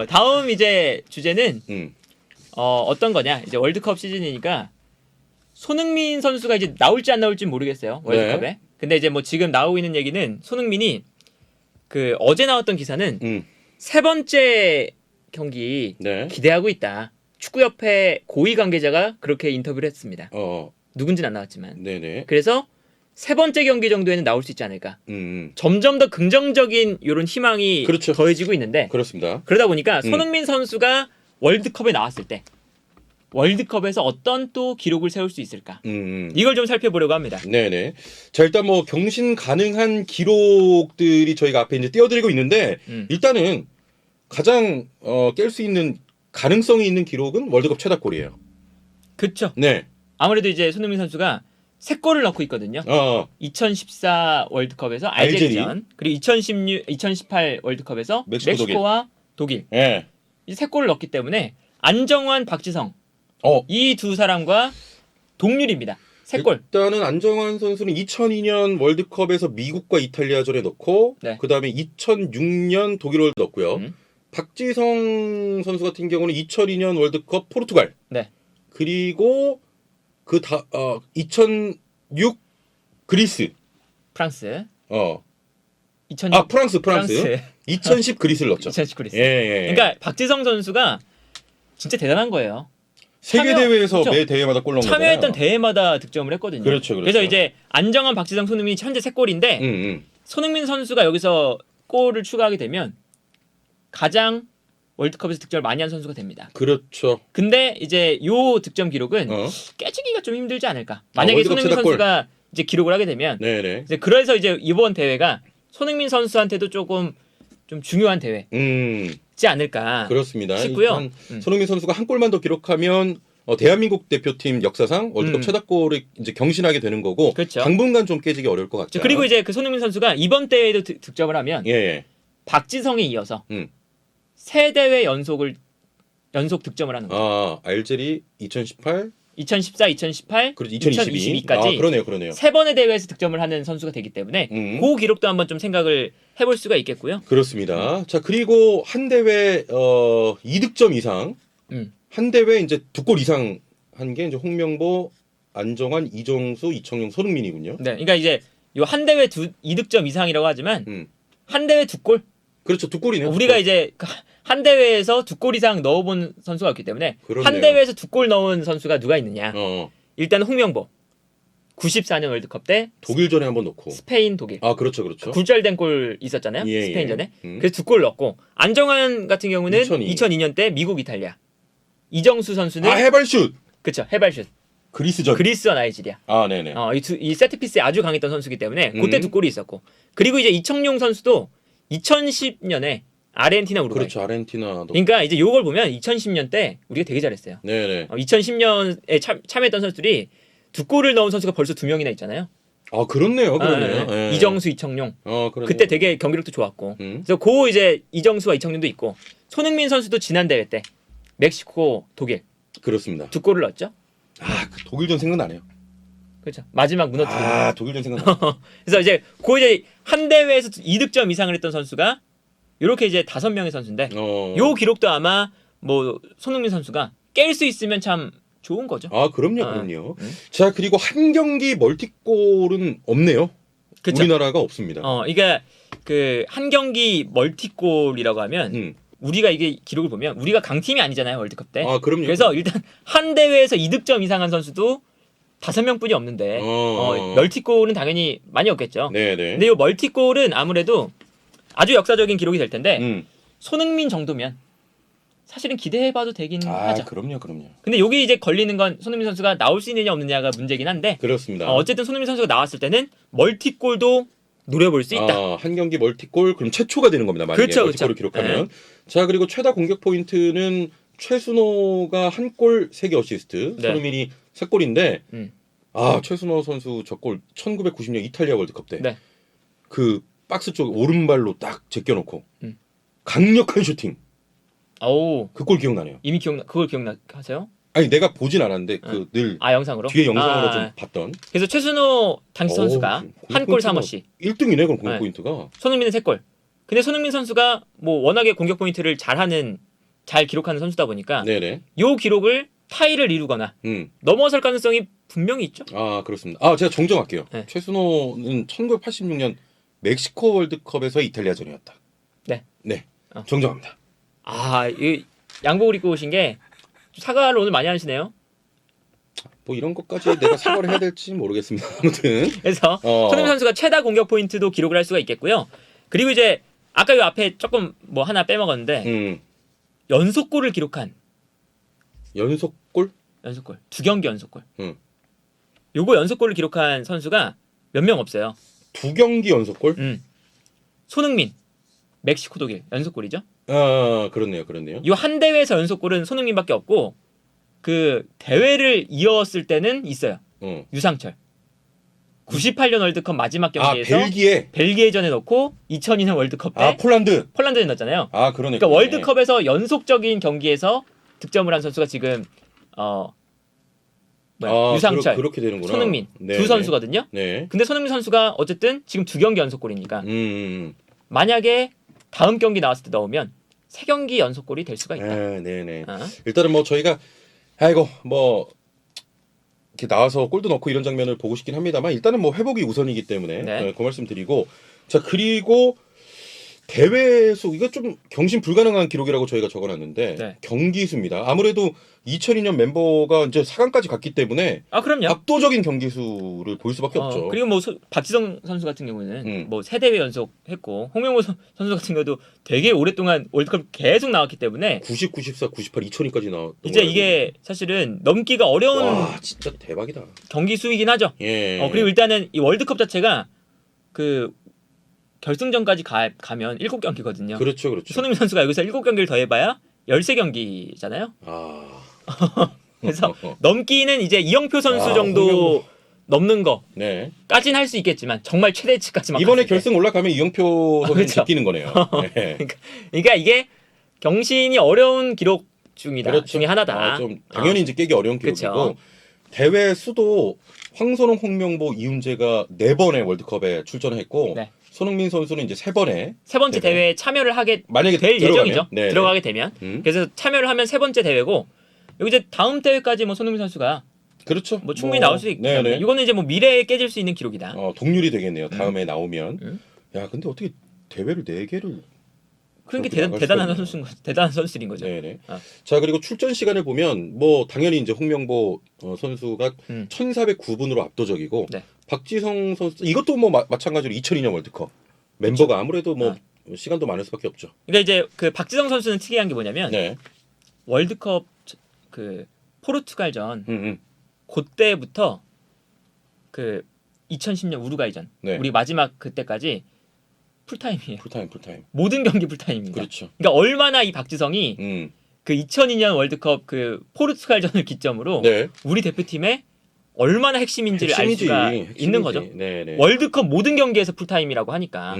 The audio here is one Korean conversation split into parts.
다음 이제 주제는 음. 어떤 거냐? 이제 월드컵 시즌이니까 손흥민 선수가 이제 나올지 안 나올지 모르겠어요. 월드컵에. 네. 근데 이제 뭐 지금 나오고 있는 얘기는 손흥민이 그 어제 나왔던 기사는 세 번째 경기 네. 기대하고 있다. 축구협회 고위 관계자가 그렇게 인터뷰를 했습니다. 누군지는 안 나왔지만. 네네. 그래서 세 번째 경기 정도에는 나올 수 있지 않을까. 음. 점점 더 긍정적인 이런 희망이 그렇죠. 더해지고 있는데 그렇습니다. 그러다 보니까 손흥민 선수가 월드컵에 나왔을 때 월드컵에서 어떤 또 기록을 세울 수 있을까? 이걸 좀 살펴보려고 합니다. 네네. 자, 일단 뭐 경신 가능한 기록들이 저희가 앞에 이제 띄워드리고 있는데 일단은 가장 깰 수 있는 가능성이 있는 기록은 월드컵 최다골이에요. 그렇죠. 네. 아무래도 이제 손흥민 선수가 3골을 넣고 있거든요. 2014 월드컵에서 알제리전, 그리고 2018 월드컵에서 멕시코와 독일. 네. 이 3골을 넣기 때문에 안정환, 박지성 이 두 사람과 동률입니다. 3골. 일단은 안정환 선수는 2002년 월드컵에서 미국과 이탈리아전에 넣고 네. 그다음에 2006년 독일 월드 넣었고요. 박지성 선수 같은 경우는 2002년 월드컵 포르투갈. 네. 그리고 2006 그리스. 프랑스. 2006 프랑스. 2010 그리스를 넣었죠. 2010 그리스. 예. 그러니까 박지성 선수가 진짜 대단한 거예요. 세계 대회에서 그렇죠. 매 대회마다 골 넣은 거잖아요. 참여했던 대회마다 득점을 했거든요. 그렇죠. 그래서 이제 안정환, 박지성, 손흥민이 현재 3골인데 손흥민 선수가 여기서 골을 추가하게 되면 가장 월드컵에서 득점을 많이 한 선수가 됩니다. 그렇죠. 근데 이제 요 득점 기록은 깨지기가 좀 힘들지 않을까? 만약에 손흥민 선수가 이제 기록을 하게 되면 네네. 이제 그래서 이제 이번 대회가 손흥민 선수한테도 조금 좀 중요한 대회지 않을까? 그렇습니다. 싶고요. 손흥민 선수가 한 골만 더 기록하면 대한민국 대표팀 역사상 월드컵 최다골을 이제 경신하게 되는 거고 그렇죠. 당분간 좀 깨지기 어려울 것 같죠. 그리고 이제 그 손흥민 선수가 이번 대회에도 득점을 하면 예. 박지성에 이어서 세 대회 연속 득점을 하는 거죠. 알제리 2018, 2014, 2018, 그리고 2022까지 그러네요. 세 번의 대회에서 득점을 하는 선수가 되기 때문에 그 기록도 한번 좀 생각을 해볼 수가 있겠고요. 그렇습니다. 자, 그리고 한 대회 2득점 이상, 한 대회 이제 2골 이상 한 게 이제 홍명보, 안정환, 이정수, 이청용, 손흥민이군요. 네, 그러니까 이제 요 한 대회 2득점 이상이라고 하지만 한 대회 2골. 그렇죠, 2골이네요. 우리가 이제 한 대회에서 2골 이상 넣어본 선수가 없기 때문에 그렇네요. 한 대회에서 2골 넣은 선수가 누가 있느냐? 일단 홍명보 94년 월드컵 때 독일전에 한번 넣고 스페인 독일. 그렇죠. 굴절된 골 있었잖아요. 예. 스페인전에. 그래서 2골 넣고 안정환 같은 경우는 2002년 때 미국 이탈리아. 이정수 선수는 해발슛. 그렇죠. 해발슛. 그리스와 나이지리아. 네네. 이 세트피스에 아주 강했던 선수이기 때문에 그때 2골이 있었고. 그리고 이제 이청용 선수도 2010년에 아르헨티나 우루과이. 그렇죠. 아르헨티나. 그러니까 이제 요걸 보면 2010년 때 우리가 되게 잘했어요. 네네. 2010년에 참여했던 선수들이 2골을 넣은 선수가 벌써 2명이나 있잖아요. 그렇네요. 네. 이정수, 이청용. 그때 되게 경기력도 좋았고. 그래서 이제 이정수와 이청용도 있고. 손흥민 선수도 지난 대회 때 멕시코, 독일. 그렇습니다. 2골을 넣었죠. 그 독일전 생각나네요. 그렇죠. 마지막 무너뜨린. 독일전 생각나. 그래서 이제 이제 한 대회에서 2득점 이상을 했던 선수가 이렇게 이제 5명의 선수인데 요 기록도 아마 뭐 손흥민 선수가 깰 수 있으면 참 좋은 거죠. 그럼요. 자, 그리고 한 경기 멀티골은 없네요. 그쵸? 우리나라가 없습니다. 이게 그 한 경기 멀티골이라고 하면 우리가 이게 기록을 보면 우리가 강팀이 아니잖아요, 월드컵 때. 그럼요. 그래서 일단 한 대회에서 2득점 이상한 선수도 5명뿐이 없는데 멀티골은 당연히 많이 없겠죠. 네네. 근데 이 멀티골은 아무래도 아주 역사적인 기록이 될 텐데 손흥민 정도면 사실은 기대해봐도 되긴 하죠. 그럼요. 근데 여기 이제 걸리는 건 손흥민 선수가 나올 수 있느냐 없느냐가 문제긴 한데 그렇습니다. 어쨌든 손흥민 선수가 나왔을 때는 멀티골도 노려볼 수 있다. 한 경기 멀티골 그럼 최초가 되는 겁니다. 만약에 그렇죠, 멀티골을 기록하면. 자, 그리고 최다 공격 포인트는 최순호가 한 골 3개 어시스트, 손흥민이 3골인데 최순호 선수 저 골 1990년 이탈리아 월드컵 때 그 박스 쪽 오른발로 딱 제껴놓고 강력한 슈팅. 그 골 기억나네요. 이미 그걸 기억나세요? 아니 내가 보진 않았는데 늘 영상으로? 뒤에 영상으로 좀 봤던. 그래서 최순호 당시 선수가 한 골 3어시 1등이네 그럼 공격 포인트가. 손흥민은 3골. 근데 손흥민 선수가 뭐 워낙에 공격 포인트를 잘하는 잘 기록하는 선수다 보니까 네네. 요 기록을 타이를 이루거나 넘어설 가능성이 분명히 있죠. 아 그렇습니다. 아 제가 정정할게요. 네. 최순호는 1986년 멕시코 월드컵에서 이탈리아전이었다. 네. 네. 정정합니다. 아, 이 양복을 입고 오신 게 사과를 오늘 많이 하시네요. 뭐 이런 것까지 내가 사과를 해야 될지 모르겠습니다. 아무튼 그래서 손흥민 선수가 최다 공격 포인트도 기록을 할 수가 있겠고요. 그리고 이제 아까 요 앞에 조금 뭐 하나 빼먹었는데 연속골을 기록한 연속골? 연속골 2경기 연속골. 음. 요거 연속골을 기록한 선수가 몇 명 없어요. 2경기 연속골? 손흥민, 멕시코 독일 연속골이죠. 아 그렇네요. 요 한 대회에서 연속골은 손흥민밖에 없고 그 대회를 이었을 때는 있어요. 유상철. 98년 월드컵 마지막 경기에서 벨기에전에 넣고 2002년 월드컵 때 폴란드에 넣었잖아요. 아 그러네. 그러니까 월드컵에서 연속적인 경기에서 득점을 한 선수가 지금 유상철, 그렇게 되는구나. 손흥민 두 선수거든요. 네. 근데 손흥민 선수가 어쨌든 지금 2경기 연속골이니까 만약에 다음 경기 나왔을 때 넣으면 3경기 연속골이 될 수가 있다. 네네. 일단은 뭐 저희가 아이고 뭐 이렇게 나와서 골도 넣고 이런 장면을 보고 싶긴 합니다만 일단은 뭐 회복이 우선이기 때문에 그 말씀 드리고 자 그리고 대회 수 이거 좀 경신 불가능한 기록이라고 저희가 적어놨는데 경기 수입니다. 아무래도 2002년 멤버가 이제 4강까지 갔기 때문에 그럼요. 압도적인 경기 수를 보일 수밖에 없죠. 그리고 뭐 박지성 선수 같은 경우는 뭐 3대회 연속 했고 홍명보 선수 같은 경우도 되게 오랫동안 월드컵 계속 나왔기 때문에 90, 94, 98, 2002까지 나왔던 이제 이게 사실은 넘기가 어려운 와 진짜 대박이다. 경기 수이긴 하죠. 예. 그리고 일단은 이 월드컵 자체가 그 결승전까지 가면 7경기거든요. 그렇죠. 손흥민 선수가 여기서 7경기를 더 해봐야 13경기잖아요. 그래서 넘기는 이제 이영표 선수 정도 넘는 거까지는 할 수 있겠지만 정말 최대치까지만 이번에 결승 올라가면 이영표 선수 제끼는 거네요. 그러니까 이게 경신이 어려운 기록 중에 하나다. 좀 당연히 이제 깨기 어려운 기록이고 대회 수도 황선홍, 홍명보, 이훈재가 4번의 월드컵에 출전했고 손흥민 선수는 이제 3번에 세 번째 대회에 참여를 하게 만약에 될 들어가면, 예정이죠. 들어가게 되면. 그래서 참여를 하면 3번째 대회고 여기 이제 다음 대회까지 뭐 손흥민 선수가 그렇죠. 뭐 충분히 나올 수 있기 때문에 이거는 이제 뭐 미래에 깨질 수 있는 기록이다. 동률이 되겠네요. 다음에 나오면. 야, 근데 어떻게 대회를 4개를 그러니까 대단한 선수인 거죠. 네네. 자 그리고 출전 시간을 보면 뭐 당연히 이제 홍명보 선수가 1,409분으로 압도적이고 박지성 선수 이것도 뭐 마찬가지로 2002년 월드컵 멤버가 아무래도 뭐 시간도 많을 수밖에 없죠. 그러니까 이제 그 박지성 선수는 특이한 게 뭐냐면 월드컵 그 포르투갈전 그때부터 그 2010년 우루과이전 우리 마지막 그때까지 풀타임이에요. 풀타임. 모든 경기 풀타임입니다. 그렇죠. 그러니까 얼마나 이 박지성이 그 2002년 월드컵 그 포르투갈전을 기점으로 우리 대표팀에 얼마나 핵심인지를 알 수가 있는 거죠. 월드컵 모든 경기에서 풀타임이라고 하니까.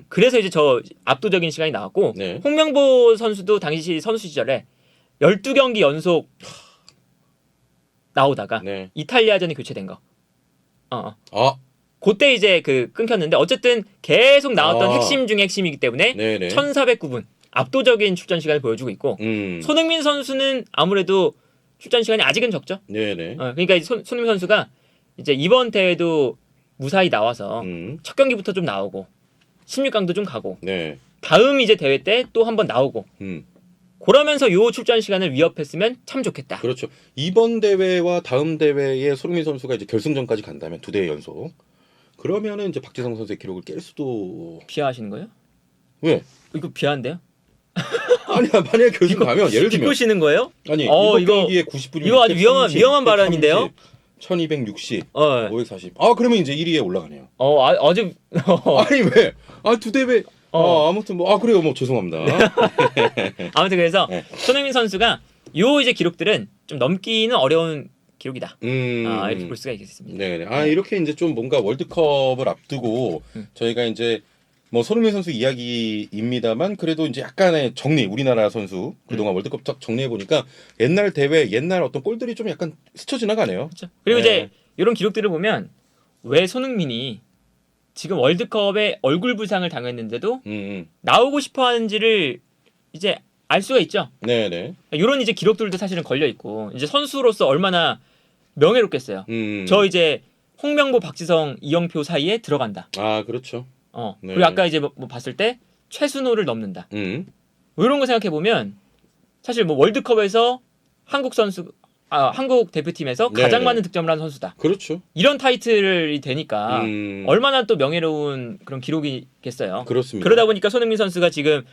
그래서 이제 저 압도적인 시간이 나왔고 홍명보 선수도 당시 선수 시절에 12경기 연속 나오다가 이탈리아전이 교체된 거. 그때 이제 그 끊겼는데 어쨌든 계속 나왔던 핵심 중에 핵심이기 때문에 1409분 압도적인 출전 시간을 보여주고 있고 손흥민 선수는 아무래도 출전 시간이 아직은 적죠. 그러니까 손흥민 선수가 이제 이번 대회도 무사히 나와서 첫 경기부터 좀 나오고 16강도 좀 가고 다음 이제 대회 때 또 한번 나오고 그러면서 요 출전 시간을 위협했으면 참 좋겠다. 그렇죠. 이번 대회와 다음 대회에 손흥민 선수가 이제 결승전까지 간다면 2대회 연속. 그러면은 이제 박지성 선수의 기록을 깰 수도. 비하하시는 거예요? 왜? 이거 비하인데요? 아니야 만약에 결승 가면 예를 들면 비꼬시는 거예요? 아니 이번 경기에 90분이면 이거 아주 위험한 발언인데요. 1260, 540. 그러면 이제 1위에 올라가네요. 아주 아니 왜? 2대회. 아무튼 뭐 그래요. 뭐 죄송합니다. 아무튼 그래서 손흥민 선수가 요 이제 기록들은 좀 넘기는 어려운 기록이다. 이렇게 볼 수가 있겠습니다. 네. 이렇게 이제 좀 뭔가 월드컵을 앞두고 저희가 이제 뭐 손흥민 선수 이야기입니다만 그래도 이제 약간의 정리, 우리나라 선수 그동안 월드컵 딱 정리해 보니까 옛날 대회, 옛날 어떤 골들이 좀 약간 스쳐 지나가네요. 그렇죠. 그리고 이제 이런 기록들을 보면 왜 손흥민이 지금 월드컵에 얼굴 부상을 당했는데도 나오고 싶어 하는지를 이제 알 수가 있죠. 네네. 이런 이제 기록들도 사실은 걸려 있고 이제 선수로서 얼마나 명예롭겠어요. 저 이제 홍명보, 박지성, 이영표 사이에 들어간다. 아 그렇죠. 네. 그리고 아까 이제 뭐 봤을 때 최순호를 넘는다. 뭐 이런 거 생각해 보면 사실 뭐 월드컵에서 한국 대표팀에서 가장 많은 득점을 한 선수다. 그렇죠. 이런 타이틀이 되니까 얼마나 또 명예로운 그런 기록이겠어요. 그렇습니다. 그러다 보니까 손흥민 선수가 지금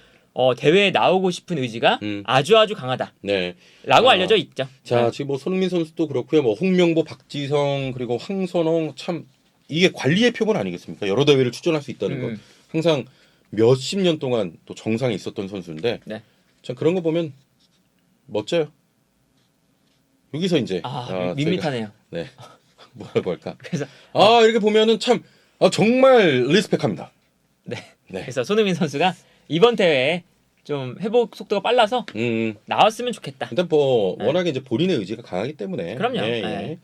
대회에 나오고 싶은 의지가 아주 강하다. 네. 라고 알려져 있죠. 자, 지금 뭐 손흥민 선수도 그렇고요. 뭐 홍명보, 박지성 그리고 황선홍 참 이게 관리의 표본 아니겠습니까? 여러 대회를 출전할 수 있다는 건 항상 몇십 년 동안 또 정상에 있었던 선수인데 네. 참 그런 거 보면 멋져요. 여기서 이제 밋밋하네요. 네. 뭐라고 할까? 그래서 이렇게 보면은 참 정말 리스펙합니다. 네. 그래서 손흥민 선수가 이번 대회에 좀 회복 속도가 빨라서 나왔으면 좋겠다. 일단 뭐 워낙에 이제 본인의 의지가 강하기 때문에 그럼요. 예.